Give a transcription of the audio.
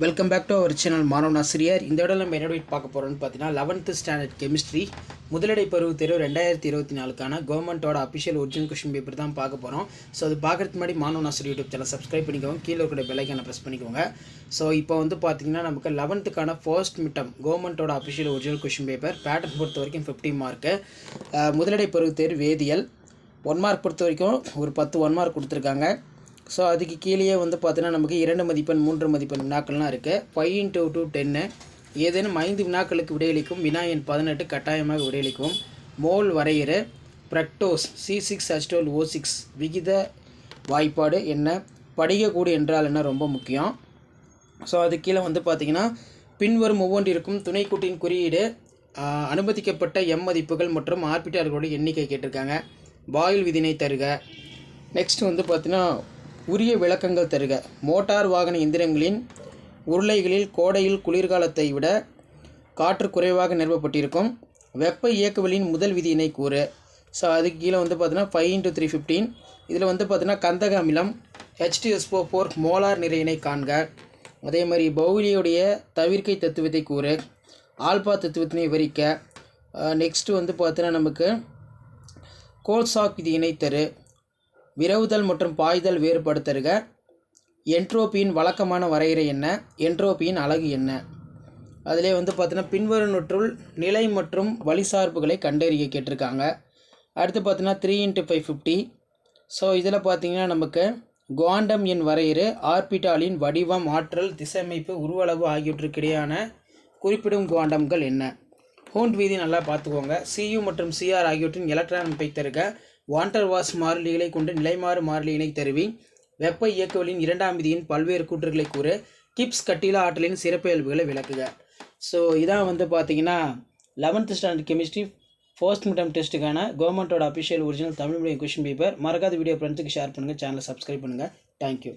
Welcome back to our channel மாணவன் ஆசிரியர். இந்த விட நம்ம என்ன பார்க்க போகிறோம்னு பார்த்தீங்கன்னா 11th ஸ்டாண்டர்ட் கெமிஸ்ட்ரி முதலடை பருவ தேர்வு 2024க்கான கவர்மெண்ட்டோட அஃபிஷியல் ஒரிஜினல் கொஷின் பேப்பர் தான் பார்க்க போகிறோம். ஸோ அது பார்க்குறதுக்கு முன்னாடி மாணவன் ஆசிரியர் யூடியூப் சேனல் சப்ஸ்கிரைப் பண்ணிக்கோங்க, கீழே இருக்கிற பெல் ஐக்கானை ப்ரெஸ் பண்ணிக்கோங்க. ஸோ இப்போ வந்து பார்த்தீங்கன்னா நமக்கு 11th ஃபர்ஸ்ட் மிட்டம் கவர்மெண்ட்டோட official original question paper pattern பொறுத்த வரைக்கும் 50 மார்க்கு. முதலடை பருவ தேர்வு வேதியியல் 1 மார்க் பொறுத்த வரைக்கும் ஒரு 10 1 மார்க் கொடுத்துருக்காங்க. ஸோ அதுக்கு கீழே வந்து பார்த்தீங்கன்னா நமக்கு 2 மதிப்பெண் 3 மதிப்பெண் வினாக்கள்லாம் இருக்குது. 5 × 2 10 ஏதேனும் 5 வினாக்களுக்கு விடையளிக்கும். வினா எண் 18 கட்டாயமாக விடையளிக்கும். மோல் வரையறை, பிரக்டோஸ் C6H12O6 விகித வாய்ப்பாடு என்ன, படிகக்கூடு என்றால் என்ன, ரொம்ப முக்கியம். ஸோ அது கீழே வந்து பார்த்திங்கன்னா பின்வரும் ஒவ்வொன்றிற்கும் துணைக்கூட்டின் குறியீடு, அனுமதிக்கப்பட்ட எம் மதிப்புகள் மற்றும் ஆர்பிட்டார்களோட எண்ணிக்கை கேட்டிருக்காங்க. பாயில் விதினை தருக. நெக்ஸ்ட் வந்து பார்த்திங்கன்னா உரிய விளக்கங்கள் தருக. மோட்டார் வாகன எந்திரங்களின் உருளைகளில் கோடையில் குளிர்காலத்தை விட காற்று குறைவாக நிறுவப்பட்டிருக்கும். வெப்ப இயக்கவியலின் முதல் விதியினை கூறு. ஸோ அதுக்கு கீழே வந்து பார்த்தீங்கன்னா 5 × 3 15. இதில் வந்து பார்த்தீங்கன்னா கந்தக அமிலம் H2SO4 மோலார் நிறையினை காண்க. அதே மாதிரி பவுலியுடைய தவிர்க்கை தத்துவத்தை கூறு. ஆல்பா தத்துவத்தினை விவரிக்க. நெக்ஸ்ட்டு வந்து பார்த்தீங்கன்னா நமக்கு கோல்சாக் விதியினை தரு. விரவுதல் மற்றும் பாய்தல் வேறுபாடு தருக. என்ட்ரோபியின் வழக்கமான வரையறை என்ன, என்ட்ரோபியின் அலகு என்ன. அதிலே வந்து பார்த்தீங்கன்னா பின்வருவனற்றுள் நிலை மற்றும் வழிசார்புகளை கண்டறிய கேட்டிருக்காங்க. அடுத்து பார்த்தீங்கன்னா 3 × 5 50. ஸோ இதில் பார்த்தீங்கன்னா நமக்கு குவாண்டம் எண் வரையறை, ஆர்பிட்டாலின் வடிவம், ஆற்றல், திசையமைப்பு, உருவளவு ஆகியவற்றுக்கிடையான குறிப்பிடும் குவாண்டம்கள் என்ன. ஹூண்ட் வீதி நல்லா பார்த்துக்கோங்க. Cu மற்றும் Cr ஆகியவற்றின் எலக்ட்ரான் அமைப்பை தருக. வாண்டர் வாஸ் மாறிலிகளை கொண்டு நிலைமாறு மாறிலியினை தருவி. வெப்ப இயக்கவியலின் 2ஆம் விதியின் பல்வேறு கூற்றுகளை கூறு. கிப்ஸ் கட்டிலா ஆற்றலின் சிறப்பியல்புகளை விளக்குக. ஸோ இதான் வந்து பார்த்தீங்கன்னா 11th standard chemistry first midterm டெஸ்ட்டுக்கான கவர்மெண்ட்டோட official original Tamil medium question paper. மறக்காத வீடியோ ஃப்ரெண்ட்ஸுக்கு ஷேர் பண்ணுங்கள், சேனலை சப்ஸ்கிரைப் பண்ணுங்கள். தேங்க்யூ.